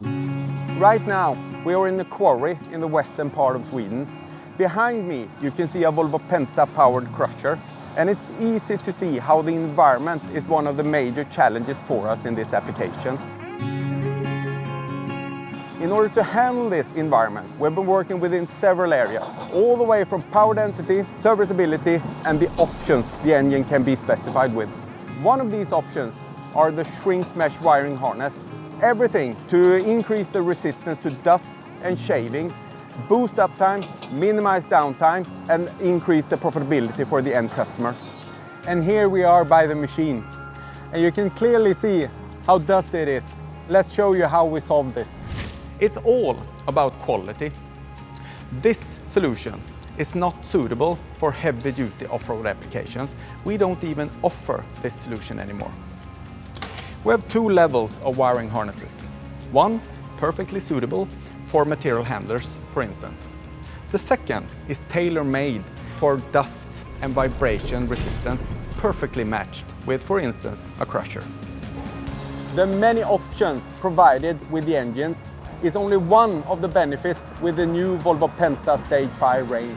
Right now, we are in a quarry in the western part of Sweden. Behind me, you can see a Volvo Penta powered crusher, and it's easy to see how the environment is one of the major challenges for us in this application. In order to handle this environment, we've been working within several areas, all the way from power density, serviceability, and the options the engine can be specified with. One of these options are the shrink mesh wiring harness. Everything to increase the resistance to dust and shaving, boost uptime, minimize downtime, and increase the profitability for the end customer. And here we are by the machine. And you can clearly see how dusty it is. Let's show you how we solve this. It's all about quality. This solution is not suitable for heavy-duty off-road applications. We don't even offer this solution anymore. We have two levels of wiring harnesses. One, perfectly suitable for material handlers, for instance. The second is tailor-made for dust and vibration resistance, perfectly matched with, for instance, a crusher. The many options provided with the engines is only one of the benefits with the new Volvo Penta Stage 5 range.